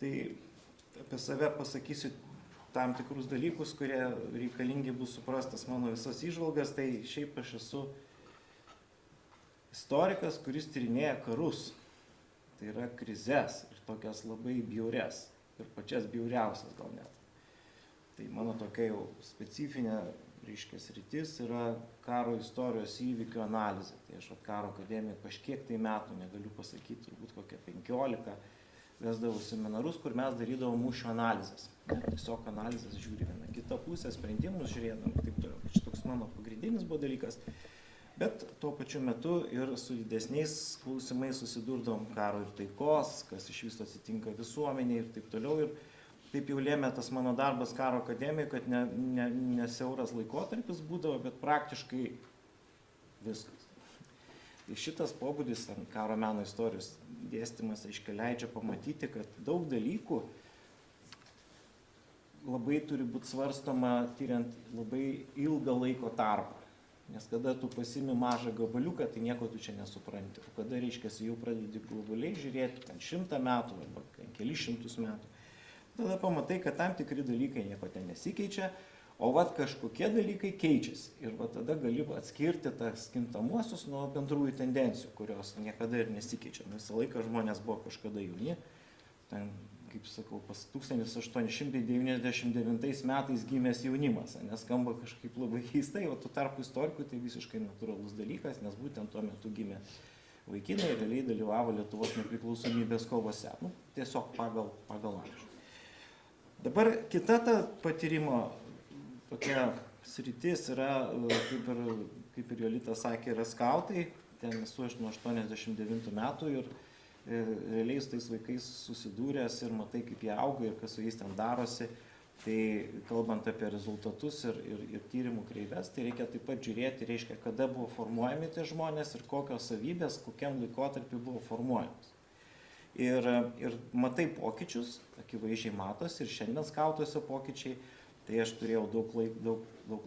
Tai apie save pasakysiu tam tikrus dalykus, kurie reikalingi bus suprastas mano visas įžvalgas. Tai šiaip aš esu istorikas, kuris tyrinėja karus. Tai yra krizes ir tokias labai bjaurias ir pačias bjauriausias gal net. Tai mano tokia jau specifinė, reiškia, sritis yra karo istorijos įvykių analizė. Tai aš karo akademijoje kažkiek tai metų, negaliu pasakyti, turbūt kokią 15, vesdavau seminarus, kur mes darydavom mūšių analizės. Tiesiog analizės žiūri vieną kitą pusę, sprendimus žiūrėdam, taip toliau. Čia toks mano pagrindinis buvo dalykas. Bet tuo pačiu metu ir su didesniais klausimais susidurdavom karo ir taikos, kas iš viso atsitinka visuomenėje ir taip toliau. Ir taip jau lėmė tas mano darbas karo akademijoje, kad ne siauras laikotarpis būdavo, bet praktiškai viskas. Tai šitas pobūdis karo meno istorijos dėstymas, aiškiai, leidžia pamatyti, kad daug dalykų labai turi būti svarstoma tyriant labai ilgą laiko tarpą. Nes kada tu pasimi mažą gabaliuką, tai nieko tu čia nesupranti. O kada, reiškia, jau pradedi globaliai žiūrėti, 100 metų arba kelius šimtus metų, tada pamatai, kad tam tikri dalykai nieko ten nesikeičia, o kažkokie dalykai keičiasi. Ir tada gali atskirti tas kintamuosius nuo bendrųjų tendencijų, kurios niekada ir nesikeičia. Visą laiką žmonės buvo kažkada jauni. Ten, kaip sakau, pas 1899 metais gimęs jaunimas, nes skamba kažkaip labai keistai, o tuo tarpu istorikui tai visiškai natūralus dalykas, nes būtent tuo metu gimė vaikinai ir realiai dalyvavo Lietuvos nepriklausomybės kovose. Tiesiog pagal amžių. Dabar kita ta patyrimo tokia sritis yra, kaip ir Jolita sakė, yra skautai. Ten esu aš nuo 89 metų ir realiai su tais vaikais susidūręs ir matai, kaip jie auga ir kas su jais ten darosi. Tai kalbant apie rezultatus ir tyrimų kreives, tai reikia taip pat žiūrėti, reiškia, kada buvo formuojami tie žmonės ir kokios savybės, kokiam laikotarpiu buvo formuojamos. Ir matai pokyčius, akivaizdžiai matos, ir šiandien skautuose pokyčiai. Tai aš turėjau daug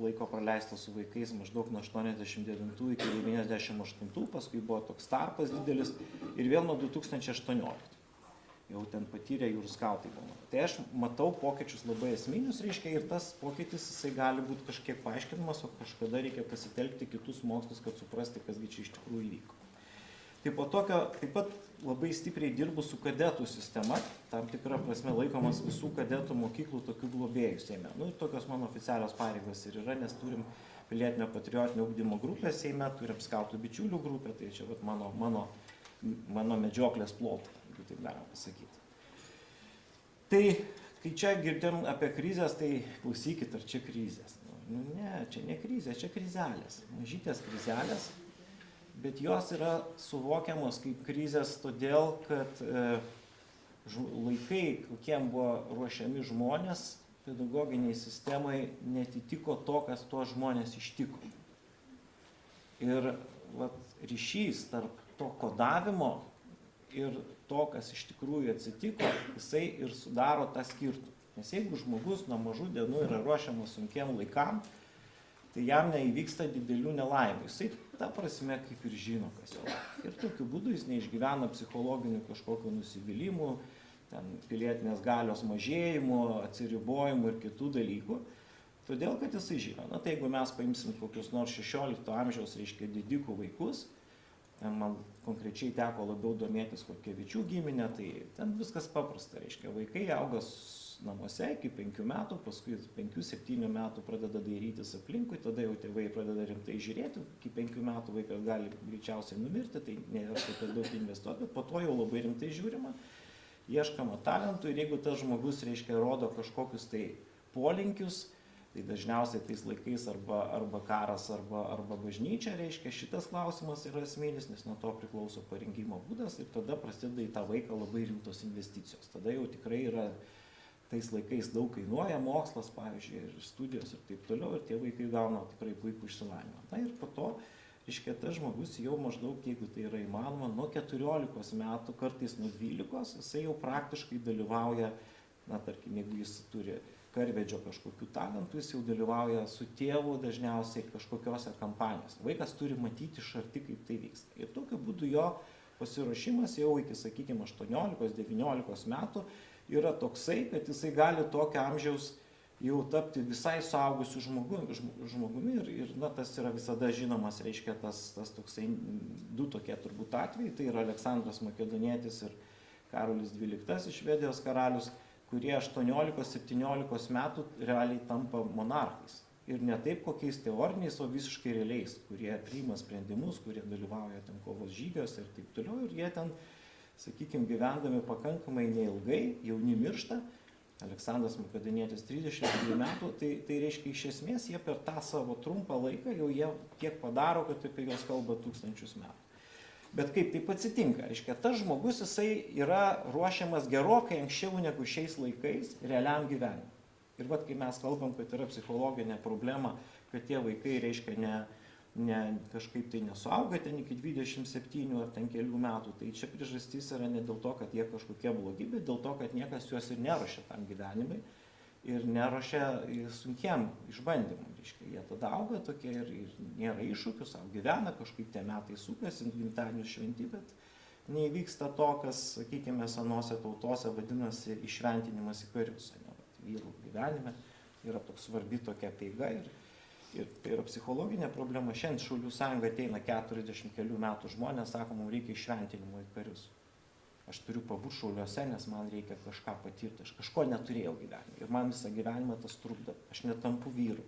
laiko praleistą su vaikais, maždaug nuo 89 iki 98, paskui buvo toks tarpas didelis ir vėl nuo 2018. Jau ten patyrė jūrų skautai buvo. Tai aš matau pokyčius labai esminius, reiškia, ir tas pokytis jisai gali būti kažkiek paaiškinamas, o kažkada reikia pasitelkti kitus mokslus, kad suprasti, kasgi čia iš tikrųjų įvyko. Tai po tokio taip pat labai stipriai dirbu su kadetų sistema, tam tikrą prasme laikomas visų kadetų mokyklų tokių globėjų Seime. Ir tokios mano oficialios pareigos ir yra, nes turim pilietinio patriotinio ugdymo grupę Seime, turim skautų bičiulių grupę, tai čia mano medžioklės plotai, jeigu taip galima pasakyti. Tai kai čia girdim apie krizės, tai klausykit, ar čia krizės? Ne, čia ne krizės, čia krizelės, mažytės krizelės. Bet jos yra suvokiamos kaip krizės todėl, kad laikai, kokiem buvo ruošiami žmonės, pedagoginiai sistemai netitiko to, kas tuos žmonės ištiko. Ir ryšys tarp to kodavimo ir to, kas iš tikrųjų atsitiko, jisai ir sudaro tą skirtumą. Nes jeigu žmogus nuo mažų dienų yra ruošiamas sunkiem laikam, tai jam neįvyksta didelių nelaimių. Jisai ta prasme kaip ir žino, kas jo laukia. Ir tokiu būdu jis neišgyvena psichologinių kažkokio nusivylimų, pilietinės galios mažėjimų, atsiribojimų ir kitų dalykų. Todėl, kad jisai žino. Tai jeigu mes paimsim kokius nors 16 amžiaus, reiškia, didikų vaikus, man konkrečiai teko labiau domėtis Chodkevičių giminę, tai ten viskas paprasta, reiškia, vaikai auga namuose iki 5 metų, paskui 5-7 metų pradeda dairytis aplinkui, tada jau tėvai pradeda rimtai žiūrėti, iki 5 metų vaikas gali greičiausiai numirti, tai nėra taip daug investuoti, bet po to jau labai rimtai žiūrima, ieškama talentų ir jeigu tas žmogus, reiškia, rodo kažkokius tai polinkius, tai dažniausiai tais laikais arba karas, arba bažnyčia, reiškia, šitas klausimas yra esminis, nes nuo to priklauso parinkimo būdas ir tada prasideda į tą vaiką labai rimtos investicijos. Tada jau tikrai yra tais laikais daug kainuoja mokslas, pavyzdžiui, ir studijos ir taip toliau, ir tie vaikai gauna tikrai puikų išsilavinimą. Na ir po to, reiškia, tas žmogus jau maždaug, jeigu tai yra įmanoma, nuo 14 metų, kartais nuo 12, jisai jau praktiškai dalyvauja, tarkim, jeigu jis turi karvedžio kažkokių talentų, jis jau dalyvauja su tėvu dažniausiai kažkokiose kampanijose. Vaikas turi matyti iš arti, kaip tai vyksta. Ir tokiu būdu jo pasiruošimas jau iki, sakykime, 18-19 metų yra toksai, kad jisai gali tokio amžiaus jau tapti visai suaugusiu žmogumi ir tas yra visada žinomas, reiškia tas toksai, du tokie turbūt atvejai, tai yra Aleksandras Makedonietis ir Karolis XII Švedijos karalius, kurie 18-17 metų realiai tampa monarchais. Ir ne taip kokiais teoriniais, o visiškai realiais, kurie priima sprendimus, kurie dalyvauja ten kovos žygiuose ir taip toliau. Ir jie ten, sakykime, gyvendami pakankamai neilgai, jauni miršta. Aleksandras Makedonietis 32 metų, tai reiškia iš esmės jie per tą savo trumpą laiką jau jie tiek padaro, kad apie juos kalba tūkstančius metų. Bet kaip taip atsitinka? Reiškia, tas žmogus jisai yra ruošiamas gerokai anksčiau negu šiais laikais realiam gyvenimui. Ir vat, kai mes kalbam, kad yra psichologinė problema, kad tie vaikai, reiškia, kažkaip tai nesuauga ten iki 27 ar ten kelių metų, tai čia priežastis yra ne dėl to, kad jie kažkokie blogi, bet dėl to, kad niekas juos ir neruošia tam gyvenimui ir neruošia sunkiem išbandymam. Reiškia, jie tada auga tokie ir nėra iššūkių, savo gyvena, kažkaip tie metai sukasi, gimtadienius šventi, bet neįvyksta to, kas, sakykime, senose tautose vadinasi išventinimas į karius. Vyrų gyvenime yra toks svarbi tokia peiga ir tai yra psichologinė problema. Šiandien Šaulių sąjunga ateina 40 kelių metų žmonės, sako, mums reikia išventinimo į karius. Aš turiu pabūti šauliuose, nes man reikia kažką patirti. Aš kažko neturėjau gyvenime ir man visą gyvenimą tas trukdo. Aš netampu vyru.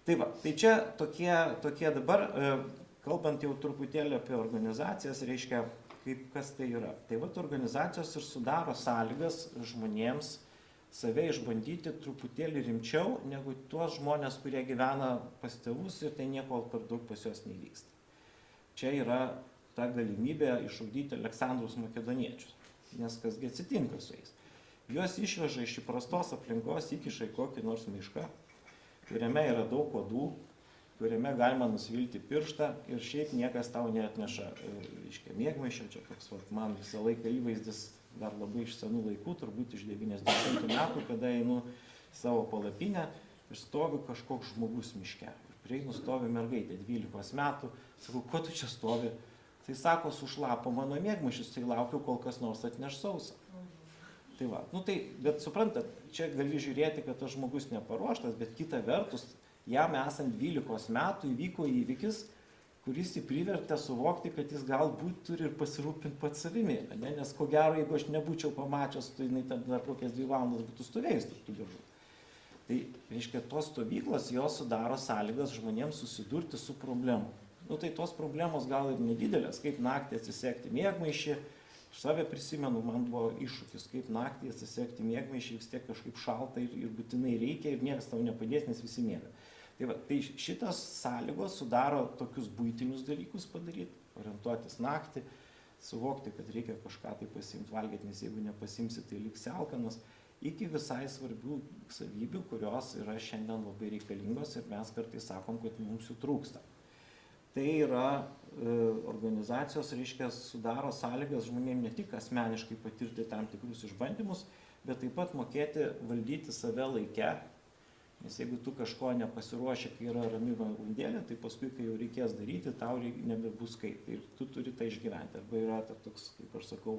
Tai va, tai čia tokie dabar, kalbant jau truputėlį apie organizacijas, reiškia, kas tai yra. Tai va, organizacijos ir sudaro sąlygas žmonėms save išbandyti truputėlį rimčiau negu tuos žmonės, kurie gyvena pas tėvus ir tai nieko per daug pas juos nevyksta. Čia yra ta galimybė išugdyti Aleksandrus Makedoniečius, nes kasgi atsitinka su jais. Juos išveža iš įprastos aplinkos, įkiša į kokį nors mišką, kuriame yra daug uodų, kuriame galima nusvilti pirštą ir šiaip niekas tau neatneša miegmaišio. Čia toks man visą laiką įvaizdis dar labai iš senų laikų, turbūt iš 90 metų, kada einu savo palapinę ir stovi kažkoks žmogus miške. Ir prieinu stovi mergaitė 12 metų, sakau, ko tu čia stovi? Tai sako, sušlapo mano miegmaišis, tai laukiu, kol kas nors atneš sausą. Tai va, bet suprantat, čia gali žiūrėti, kad tas žmogus neparuoštas, bet kita vertus, jam esant 12 metų įvyko įvykis, kuris jį privertė suvokti, kad jis galbūt turi ir pasirūpinti pats savimi. Nes ko gero, jeigu aš nebūčiau pamačius, tai jinai dar kokias 2 valandas būtų stovėjus tų diržų. Tai, reiškia, tos stovyklos, jos sudaro sąlygas žmonėms susidurti su problemu. Tai tos problemos gal ir nedidelės, kaip naktį atsisekti miegmaišį. Aš save prisimenu, man buvo iššūkis, kaip naktį atsisekti miegmaišį, vis tiek kažkaip šalta ir būtinai reikia ir niekas tau nepadės, nes visi miega. Tai šitas sąlygos sudaro tokius buitinius dalykus padaryti, orientuotis naktį, suvokti, kad reikia kažką tai pasimti valgyti, nes jeigu nepasimsi, tai liksi alkanas, iki visai svarbių savybių, kurios yra šiandien labai reikalingos ir mes kartais sakom, kad mums jų trūksta. Tai yra organizacijos, reiškia, sudaro sąlygas žmonėms ne tik asmeniškai patirti tam tikrus išbandymus, bet taip pat mokėti valdyti save laike. Nes jeigu tu kažko nepasiruoši, kai yra rami valandėlė, tai paskui, kai jau reikės daryti, tau nebebus kaip. Ir tu turi tai išgyventi. Arba yra toks, kaip aš sakau,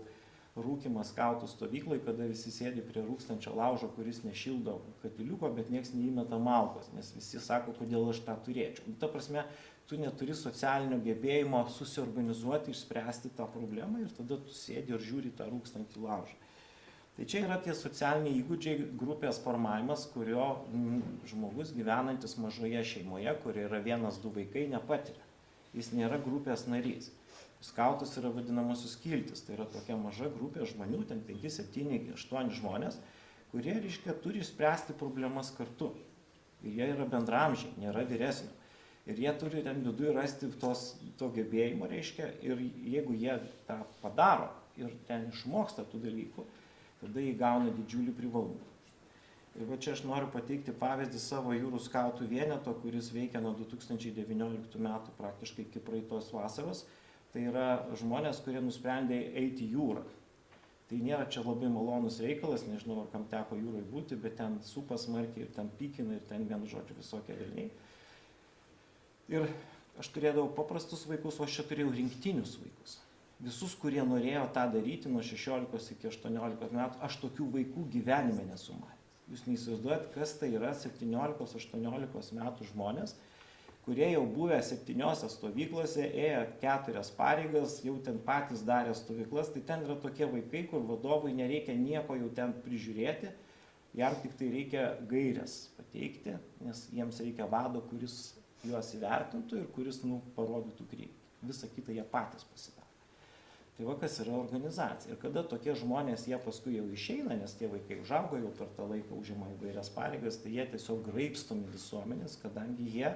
rūkymas skautų stovyklai, kada visi sėdi prie rūkstančio laužo, kuris nešildo katiliuko, bet nieks neįmeta malkos, nes visi sako, kodėl aš tą turėčiau. Ta prasme, tu neturi socialinio gebėjimo susiorganizuoti, išspręsti tą problemą ir tada tu sėdi ir žiūri tą rūkstantį laužą. Tai čia yra tie socialiniai įgūdžiai, grupės formavimas, kurio žmogus gyvenantis mažoje šeimoje, kur yra 1-2 vaikai, nepatiria. Jis nėra grupės narys. Skautas yra vadinamosios skiltis, tai yra tokia maža grupė žmonių, ten 5, 7, 8 žmonės, kurie, reiškia, turi spręsti problemas kartu. Ir jie yra bendramžiai, nėra vyresni. Ir jie turi ten viduje rasti to gebėjimo, reiškia, ir jeigu jie tą padaro ir ten išmoksta tų dalykų, tada įgauna didžiulį privalumą. Ir va čia aš noriu pateikti pavyzdį savo jūrų skautų vieneto, kuris veikia nuo 2019 metų praktiškai iki praeitos vasaros. Tai yra žmonės, kurie nusprendė eiti į jūrą. Tai nėra čia labai malonus reikalas, nežinau, ar kam teko jūrai būti, bet ten supa smarkiai ir ten pykina ir ten vienu žodžiu visokie velniai. Ir aš turėdavau paprastus vaikus, o aš čia turėjau rinktinius vaikus. visus, kurie norėjo tą daryti nuo 16 iki 18 metų, aš tokių vaikų gyvenime nesu matęs. Jūs neįsivaizduojat, kas tai yra 17-18 metų žmonės, kurie jau buvę 7 stovyklose, ėjo 4 pareigas, jau ten patys darė stovyklas, tai ten yra tokie vaikai, kur vadovui nereikia nieko jau ten prižiūrėti, jam tik tai reikia gairias pateikti, nes jiems reikia vado, kuris juos įvertintų ir kuris parodytų kryptį. Visą kitą jie patys pasidaro. Tai va, kas yra organizacija. Ir kada tokie žmonės, jie paskui jau išeina, nes tie vaikai užaugo, jau per tą laiką užima įvairias pareigas, tai jie tiesiog graibstomi visuomenės, kadangi jie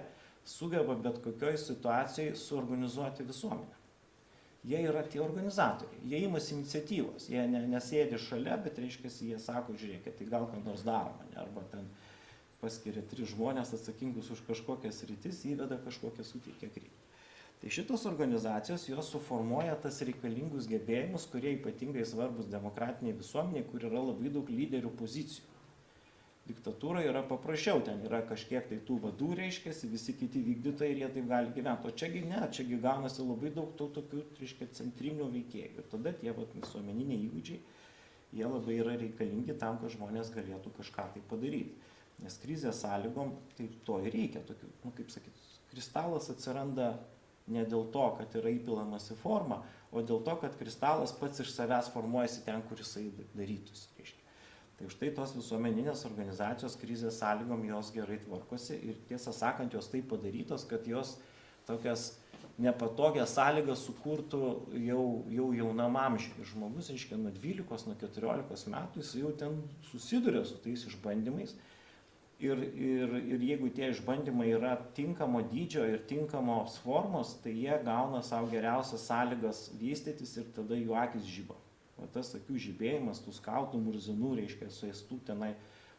sugeba bet kokioj situacijai suorganizuoti visuomenę. Jie yra tie organizatoriai, jie imasi iniciatyvos, jie nesėdi šalia, bet reiškia, jie sako, žiūrėkit, tai gal ką nors daroma, arba ten paskiria 3 žmonės atsakingus už kažkokias rytis, įveda kažkokią suteikia kryptį. Tai šitos organizacijos, jos suformuoja tas reikalingus gebėjimus, kurie ypatingai svarbus demokratiniai visuomeniai, kur yra labai daug lyderių pozicijų. Diktatūra yra paprasčiau, ten yra kažkiek tai tų vadų, reiškia, visi kiti vykdytojai ir jie taip gali gyventi. O čiagi ne, čiagi gaunasi labai daug tų tokių, reiškia, centrinių veikėjų. Ir tada tie visuomeniniai įgūdžiai, jie labai yra reikalingi tam, kad žmonės galėtų kažką tai padaryti. Nes krizės sąlygom, tai to ir reikia. Tokių, kaip sakyt, kristalas atsiranda ne dėl to, kad yra įpilamas į formą, o dėl to, kad kristalas pats iš savęs formuojasi ten, kur jisai darytųsi. Tai štai tos visuomeninės organizacijos krizės sąlygom jos gerai tvarkosi ir tiesą sakant, jos taip padarytos, kad jos tokias nepatogias sąlygas sukurtų jau jaunam amžiui. Žmogus, reiškia, nuo 12, nuo 14 metų jis jau ten susiduria su tais išbandymais. Ir jeigu tie išbandymai yra tinkamo dydžio ir tinkamos formos, tai jie gauna savo geriausias sąlygas vystytis ir tada jų akis žiba. O tas akių žibėjimas, tų skautų, murzinų, reiškia, suėstų tenai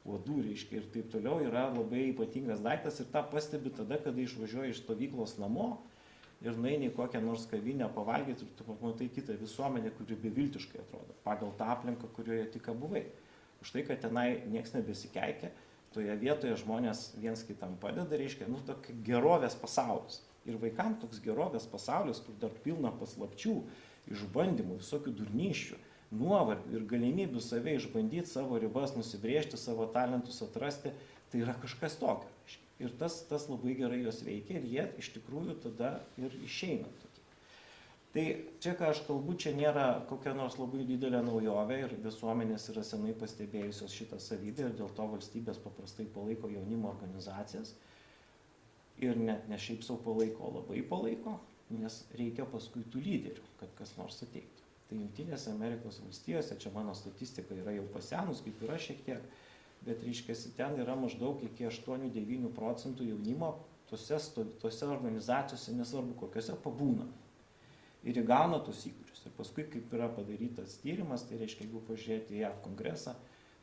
uodų, reiškia, ir taip toliau yra labai ypatingas daiktas ir tą pastebi tada, kada išvažiuoji iš stovyklos namo ir nueini į kokią nors kavinę pavalgyti ir tu pamatai kitą visuomenę, kuri beviltiškai atrodo, pagal tą aplinką, kurioje tik buvai. Už tai, kad tenai nieks nebesikeikia, toje vietoje žmonės viens kitam padeda, reiškia, tokia gerovės pasaulis. Ir vaikams toks gerovės pasaulis, kur dar pilna paslapčių, išbandymų, visokių durnyščių, nuovargių ir galimybių save išbandyti, savo ribas nusibrėžti, savo talentus atrasti, tai yra kažkas tokio. Ir tas labai gerai jos veikia ir jie iš tikrųjų tada ir išeina tokie. Tai čia, ką aš kalbu, čia nėra kokia nors labai didelė naujovė ir visuomenės yra senai pastebėjusios šitą savybę ir dėl to valstybės paprastai palaiko jaunimo organizacijas ir net ne šiaip sau palaiko, o labai palaiko, nes reikia paskui tų lyderių, kad kas nors ateiktų. Tai Jungtinėse Amerikos valstijose, čia mano statistika yra jau pasenus, kaip yra šiek tiek, bet reiškia, ten yra maždaug iki 8-9% jaunimo tose organizacijose, nesvarbu kokiose, pabūna. Ir įgauna tos įgūdžius. Ir paskui, kaip yra padarytas tyrimas, tai reiškia, jeigu pažiūrėti į JAV kongresą,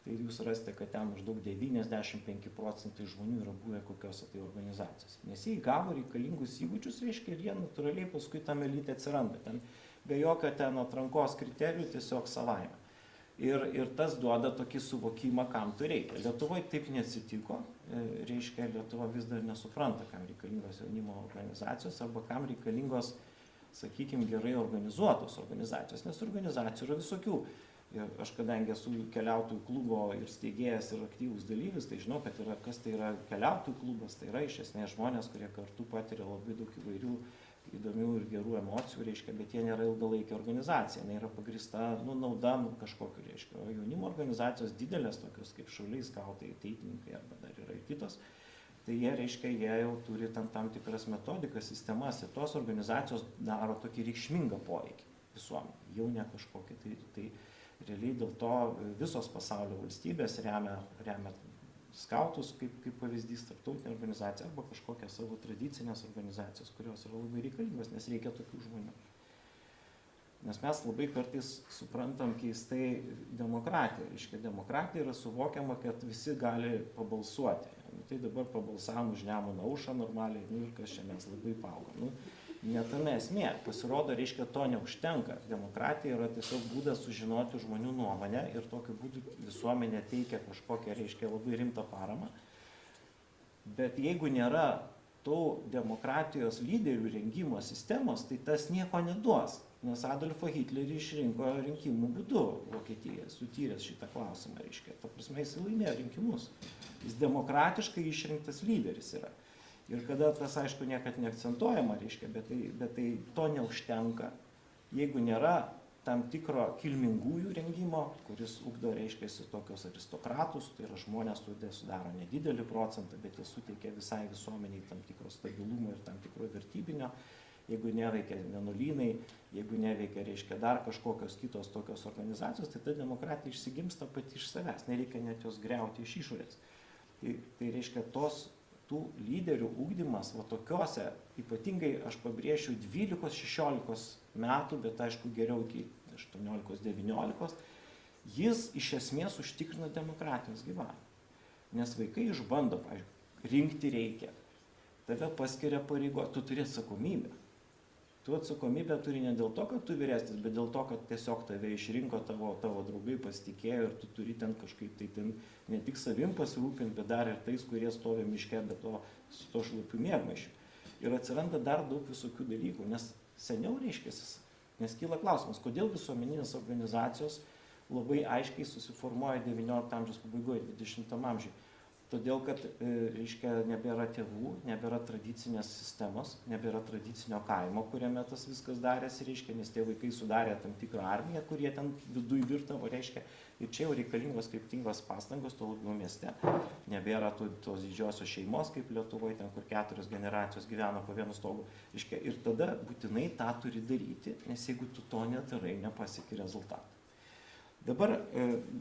tai jūs rasite, kad ten maždaug 95% žmonių yra buvę kokiose tai organizacijose. Nes jie įgavo reikalingus įgūdžius, reiškia, ir jie natūraliai paskui tam elite atsiranda. Ten be jokio ten atrankos kriterijų, tiesiog savaime. Ir tas duoda tokį suvokimą, kam tu reikia. Lietuvoje taip neatsitiko, reiškia, Lietuva vis dar nesupranta, kam reikalingos jaunimo organizacijos arba kam reikalingos, sakykime, gerai organizuotos organizacijos, nes organizacijų yra visokių. Ir aš kadangi esu keliautojų klubo ir steigėjas ir aktyvus dalyvis, tai žinau, kad kas tai yra keliautojų klubas, tai yra iš esmės žmonės, kurie kartu patiria labai daug įvairių įdomių ir gerų emocijų, reiškia, bet jie nėra ilgalaikė organizacija, jinai yra pagrįsta nauda kažkokiu, reiškia. O jaunimo organizacijos didelės, tokios kaip šauliai, skautai, ateitininkai arba dar yra ir kitos, tai jie, reiškia, jie jau turi tam tikras metodikas, sistemas ir tos organizacijos daro tokį reikšmingą poveikį visuomenei, jau ne kažkokį. Tai realiai dėl to visos pasaulio valstybės remia skautus kaip pavyzdys, tarptautinė organizacija arba kažkokią savo tradicinės organizacijos, kurios yra labai reikalingos, nes reikia tokių žmonių. Nes mes labai kartais suprantam keistai demokratiją. Reiškia, demokratija yra suvokiama, kad visi gali pabalsuoti. Tai dabar pabalsavom už Nemuno aušrą normaliai, ir kas čia mes labai paaugom. Ne tame esmė. Pasirodo, reiškia, to neužtenka. Demokratija yra tiesiog būdas sužinoti žmonių nuomonę ir tokiu būdu visuomenė teikia kažkokią, reiškia, labai rimtą paramą. Bet jeigu nėra tų demokratijos lyderių rengimo sistemos, tai tas nieko neduos, nes Adolfą Hitlerį išrinko rinkimų būdu Vokietija, sutyręs šitą klausimą, reiškia. Ta prasme, jis laimėjo rinkimus. Jis demokratiškai išrinktas lyderis yra. Ir kada tas, aišku, niekad neakcentuojama, reiškia, bet tai to neužtenka, jeigu nėra tam tikro kilmingųjų rengimo, kuris ugdo, reiškia, tokios aristokratus, tai yra žmonės, kurie sudaro nedidelį procentą, bet jie suteikia visai visuomeniai tam tikro stabilumo ir tam tikro vertybinio. Jeigu neveikia vienuolynai, jeigu neveikia, reiškia, dar kažkokios kitos tokios organizacijos, tai ta demokratija išsigimsta pati iš savęs, nereikia net jos griauti iš išorės. Tai reiškia, tų lyderių ugdymas, va tokiuose, ypatingai aš pabrėšiu 12-16 metų, bet aišku geriau iki 18-19, jis iš esmės užtikrina demokratijos gyvavimą. Nes vaikai išbando, pavyzdžiui, rinkti reikia, tave paskiria pareigo, tu turi atsakomybę. Tu atsakomybę turi ne dėl to, kad tu vyresnis, bet dėl to, kad tiesiog tave išrinko tavo draugai, pasitikėjo ir tu turi ten kažkaip tai ten ne tik savim pasirūpinti, bet dar ir tais, kurie stovi miške, bet su to šlapiu miegmaišiu. Ir atsiranda dar daug visokių dalykų, nes seniau reiškia, nes kyla klausimas, kodėl visuomeninės organizacijos labai aiškiai susiformuoja 19 amžiaus pabaigoje, 20 amžiuje. Todėl, kad, reiškia, nebėra tėvų, nebėra tradicinės sistemos, nebėra tradicinio kaimo, kuriame tas viskas darėsi, reiškia, nes tie vaikai sudarė tam tikrą armiją, kurie ten viduj virtavo, reiškia, ir čia jau reikalingos kryptingos pastangos, to labiau mieste. Nebėra tos didžiosios šeimos, kaip Lietuvoje, ten, kur 4 generacijos gyvena po vienu stogu, reiškia, ir tada būtinai tą turi daryti, nes jeigu tu to nedarai, nepasieki rezultatą. Dabar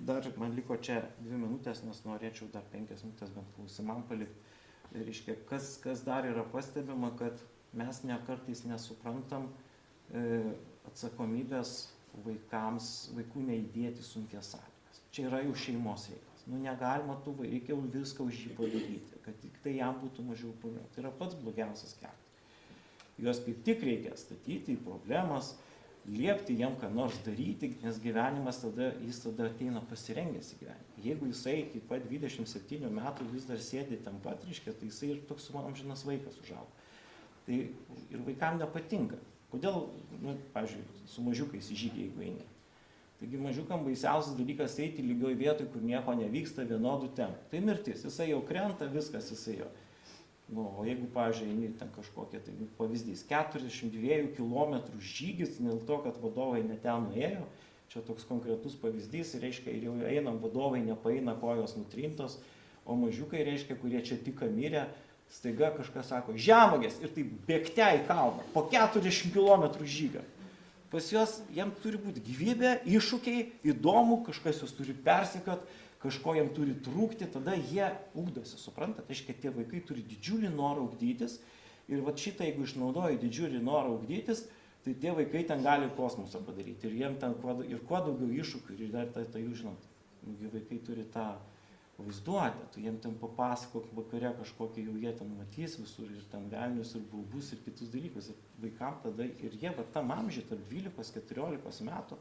dar man liko čia 2 minutės, nes norėčiau dar 5 minutės bent klausimam palikti. Reiškia, kas dar yra pastebima, kad mes kartais nesuprantam atsakomybės vaikų neįdėti sunkias sąlygas. Čia yra jau šeimos reikalas. Negalima reikia viską už jį padaryti, kad tik tai jam būtų mažiau problemų. Tai yra pats blogiausias kelias. Juos kaip tik reikia statyti į problemas, liepti jam ką nors daryti, nes gyvenimas jis tada ateina pasirengęs į gyvenimą. Jeigu jisai iki pat 27 metų vis dar sėdi ten pat, reiškia, tai jisai ir toks amžinas vaikas užauga. Tai ir vaikam nepatinka. Kodėl, pavyzdžiui, su mažiukais į žygį, jeigu eini. Taigi mažiukam baisiausias dalykas eiti lygioj vietoj, kur nieko nevyksta vienodų tempų. Tai mirtis, jisai jau krenta, viskas jisai jau. O jeigu, pavyzdžiui, eini ten kažkokie, tai pavyzdys, 42 km žygis, dėl to, kad vadovai ne ten nuėjo, čia toks konkretus pavyzdys, reiškia, ir jau einam, vadovai nepaeina, kojos nutrintos, o mažiukai, reiškia, kurie čia tik mirė, staiga kažkas sako, žemagės, ir tai bėgte į kalną, po 40 km žygą. Pas juos, jam turi būti gyvybė, iššūkiai, įdomu, kažkas juos turi persekiot, kažko jam turi trūkti, tada jie ugdosi, suprantat, reiškia, tie vaikai turi didžiulį norą ugdytis ir va šitą, jeigu išnaudoja didžiulį norą ugdytis, tai tie vaikai ten gali kosmosą padaryti ir jiem ten kuo daugiau iššūkių ir dar tai jūs žinot, vaikai turi tą vaizduotę, tu jiem ten papasakok vakare kažkokį jau jie ten matys visur ir ten velnius ir baubus ir kitus dalykus ir vaikam tada ir jie va tam amžiui, tarp 12-14 metų,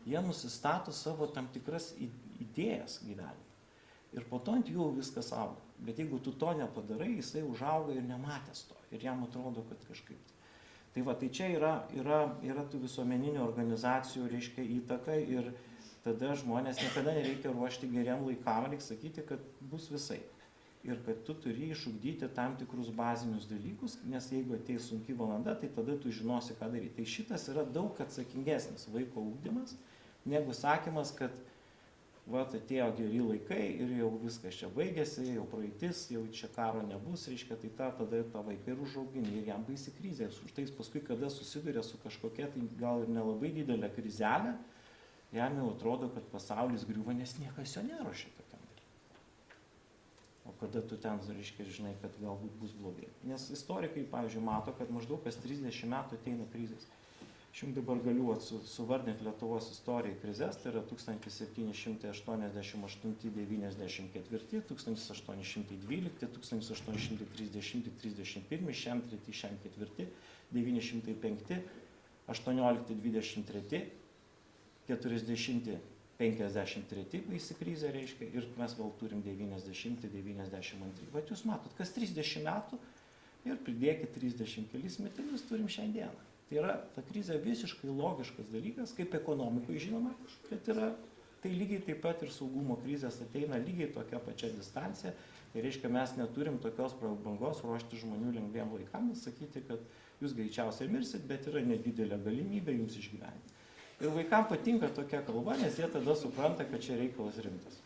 jie nusistato savo tam tikras idėjas gyvenime. Ir po to ant jų viskas auga. Bet jeigu tu to nepadarai, jisai užauga ir nematęs to. Ir jam atrodo, kad kažkaip. Tai va, tai čia yra tų visuomeninių organizacijų, reiškia, įtaka ir tada žmonės niekada nereikia ruošti geriam laikam, reikia sakyti, kad bus visai. Ir kad tu turi išugdyti tam tikrus bazinius dalykus, nes jeigu ateis sunki valanda, tai tada tu žinosi, ką daryti. Tai šitas yra daug atsakingesnis vaiko ugdymas, negu sakymas, kad va, atėjo geri laikai ir jau viskas čia baigėsi, jau praeitis, jau čia karo nebus, reiškia, tai tada tą vaiką ir užaugini ir jam baisi krizė. Už tais paskui, kada susiduria su kažkokia, tai gal ir nelabai didelė krizelė, jam jau atrodo, kad pasaulis griūva, nes niekas jo neruošia tokiam dalykui. O kada tu ten, reiškia, žinai, kad galbūt bus blogai. Nes istorikai, pavyzdžiui, mato, kad maždaug kas 30 metų ateina krizės. Aš jums dabar galiu suvardinti Lietuvos istorijai krizės, tai yra 1788-94, 1812, 1830-31, šiam 3, šiam 4, 905, 1823, 40-53 baisi krizė reiškia ir mes vėl turim 90-92. Vat jūs matot, kas 30 metų ir pridėkit 30 kelis metelius turim šiandieną. Tai yra ta krizė visiškai logiškas dalykas, kaip ekonomikoje žinoma, bet yra tai lygiai taip pat ir saugumo krizės ateina lygiai tokia pačia distancija. Tai reiškia, mes neturim tokios prabangos ruošti žmonių lengviem laikam ir sakyti, kad jūs greičiausiai mirsit, bet yra nedidelė galimybė jums išgyventi. Ir vaikams patinka tokia kalba, nes jie tada supranta, kad čia reikalas rimtas.